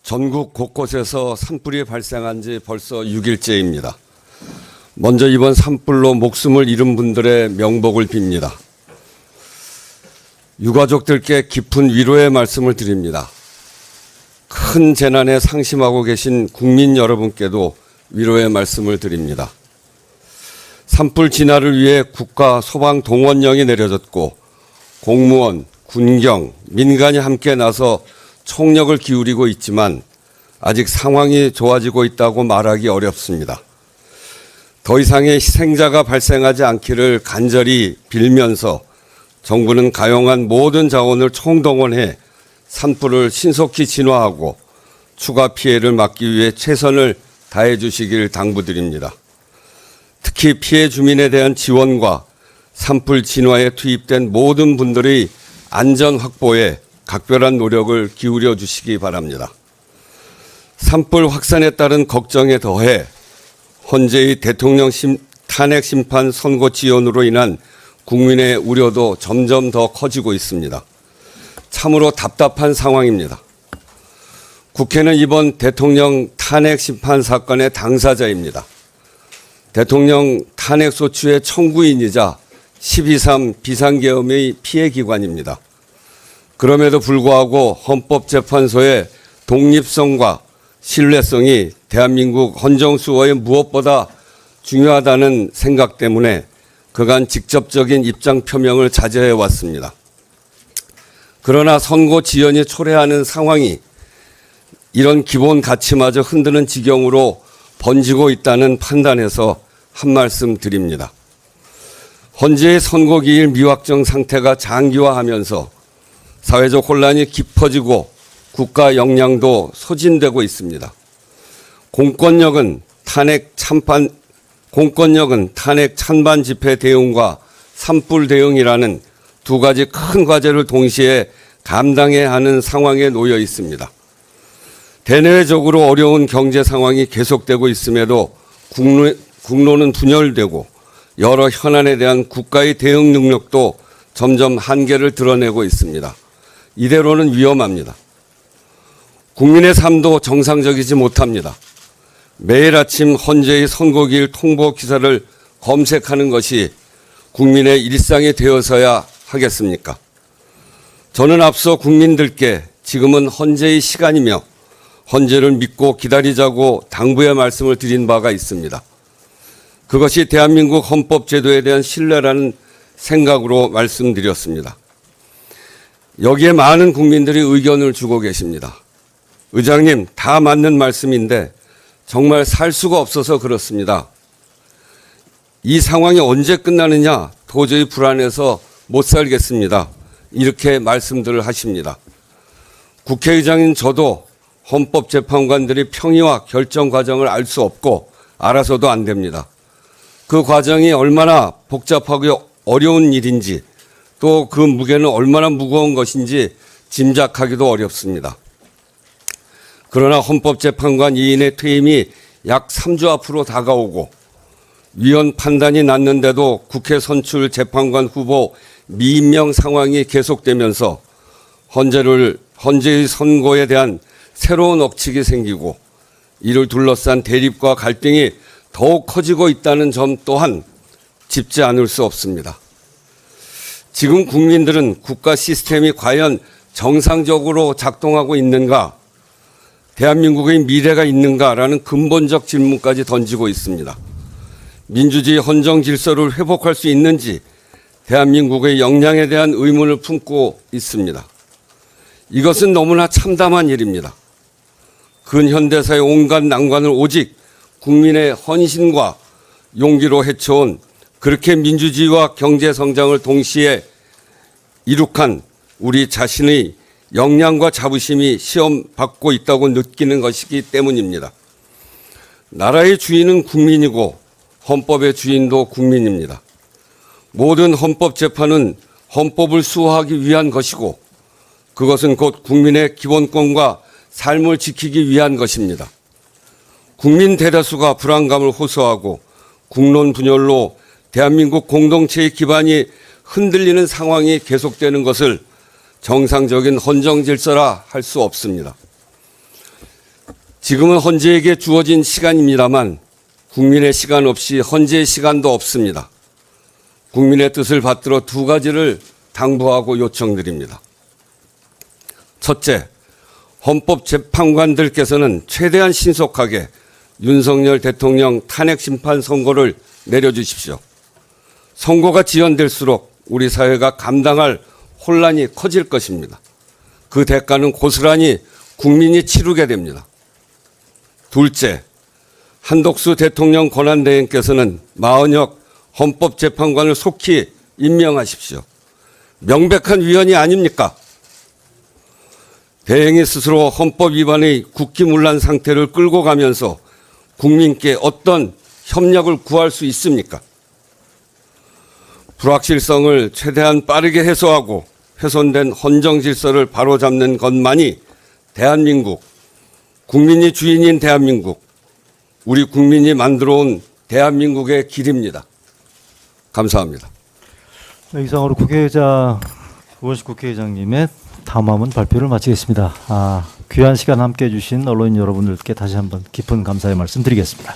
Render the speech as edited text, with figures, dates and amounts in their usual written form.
전국 곳곳에서 산불이 발생한 지 벌써 6일째입니다. 먼저 이번 산불로 목숨을 잃은 분들의 명복을 빕니다. 유가족들께 깊은 위로의 말씀을 드립니다. 큰 재난에 상심하고 계신 국민 여러분께도 위로의 말씀을 드립니다. 산불 진화를 위해 국가 소방 동원령이 내려졌고 공무원, 군경, 민간이 함께 나서 총력을 기울이고 있지만 아직 상황이 좋아지고 있다고 말하기 어렵습니다. 더 이상의 희생자가 발생하지 않기를 간절히 빌면서 정부는 가용한 모든 자원을 총동원해 산불을 신속히 진화하고 추가 피해를 막기 위해 최선을 다해 주시길 당부드립니다. 특히 피해 주민에 대한 지원과 산불 진화에 투입된 모든 분들의 안전 확보에 각별한 노력을 기울여 주시기 바랍니다. 산불 확산에 따른 걱정에 더해 헌재의 대통령 탄핵 심판 선고 지연으로 인한 국민의 우려도 점점 더 커지고 있습니다. 참으로 답답한 상황입니다. 국회는 이번 대통령 탄핵 심판 사건의 당사자입니다. 대통령 탄핵 소추의 청구인이자 12.3 비상계엄의 피해기관입니다. 그럼에도 불구하고 헌법재판소의 독립성과 신뢰성이 대한민국 헌정수호에 무엇보다 중요하다는 생각 때문에 그간 직접적인 입장 표명을 자제해 왔습니다. 그러나 선고 지연이 초래하는 상황이 이런 기본 가치마저 흔드는 지경으로 번지고 있다는 판단에서 한 말씀 드립니다. 헌재의 선고기일 미확정 상태가 장기화하면서 사회적 혼란이 깊어지고 국가 역량도 소진되고 있습니다. 공권력은 탄핵 찬반 집회 대응과 산불 대응이라는 두 가지 큰 과제를 동시에 감당해야 하는 상황에 놓여 있습니다. 대내외적으로 어려운 경제 상황이 계속되고 있음에도 국론은 분열되고 여러 현안에 대한 국가의 대응 능력도 점점 한계를 드러내고 있습니다. 이대로는 위험합니다. 국민의 삶도 정상적이지 못합니다. 매일 아침 헌재의 선고기일 통보 기사를 검색하는 것이 국민의 일상이 되어서야 하겠습니까? 저는 앞서 국민들께 지금은 헌재의 시간이며 헌재를 믿고 기다리자고 당부의 말씀을 드린 바가 있습니다. 그것이 대한민국 헌법제도에 대한 신뢰라는 생각으로 말씀드렸습니다. 여기에 많은 국민들이 의견을 주고 계십니다. 의장님, 다 맞는 말씀인데 정말 살 수가 없어서 그렇습니다. 이 상황이 언제 끝나느냐 도저히 불안해서 못 살겠습니다. 이렇게 말씀들을 하십니다. 국회의장인 저도 헌법재판관들이 평의와 결정 과정을 알 수 없고 알아서도 안 됩니다. 그 과정이 얼마나 복잡하고 어려운 일인지 또 그 무게는 얼마나 무거운 것인지 짐작하기도 어렵습니다. 그러나 헌법재판관 2인의 퇴임이 약 3주 앞으로 다가오고 위헌 판단이 났는데도 국회 선출 재판관 후보 미임명 상황이 계속되면서 헌재의 선고에 대한 새로운 억측이 생기고 이를 둘러싼 대립과 갈등이 더욱 커지고 있다는 점 또한 짚지 않을 수 없습니다. 지금 국민들은 국가 시스템이 과연 정상적으로 작동하고 있는가, 대한민국의 미래가 있는가라는 근본적 질문까지 던지고 있습니다. 민주주의 헌정 질서를 회복할 수 있는지 대한민국의 역량에 대한 의문을 품고 있습니다. 이것은 너무나 참담한 일입니다. 근현대사의 온갖 난관을 오직 국민의 헌신과 용기로 헤쳐온 그렇게 민주주의와 경제 성장을 동시에 이룩한 우리 자신의 역량과 자부심이 시험받고 있다고 느끼는 것이기 때문입니다. 나라의 주인은 국민이고 헌법의 주인도 국민입니다. 모든 헌법재판은 헌법을 수호하기 위한 것이고 그것은 곧 국민의 기본권과 삶을 지키기 위한 것입니다. 국민 대다수가 불안감을 호소하고 국론 분열로 대한민국 공동체의 기반이 흔들리는 상황이 계속되는 것을 정상적인 헌정 질서라 할 수 없습니다. 지금은 헌재에게 주어진 시간입니다만 국민의 시간 없이 헌재의 시간도 없습니다. 국민의 뜻을 받들어 두 가지를 당부하고 요청드립니다. 첫째, 헌법재판관들께서는 최대한 신속하게 윤석열 대통령 탄핵 심판 선고를 내려주십시오. 선고가 지연될수록 우리 사회가 감당할 혼란이 커질 것입니다. 그 대가는 고스란히 국민이 치르게 됩니다. 둘째, 한덕수 대통령 권한대행께서는 마은혁 헌법재판관을 속히 임명하십시오. 명백한 위헌이 아닙니까? 대행이 스스로 헌법 위반의 국기문란 상태를 끌고 가면서 국민께 어떤 협력을 구할 수 있습니까? 불확실성을 최대한 빠르게 해소하고 훼손된 헌정 질서를 바로잡는 것만이 대한민국, 국민이 주인인 대한민국, 우리 국민이 만들어온 대한민국의 길입니다. 감사합니다. 네, 이상으로 우원식 국회의장님의 담화문 발표를 마치겠습니다. 귀한 시간 함께해 주신 언론인 여러분들께 다시 한번 깊은 감사의 말씀 드리겠습니다.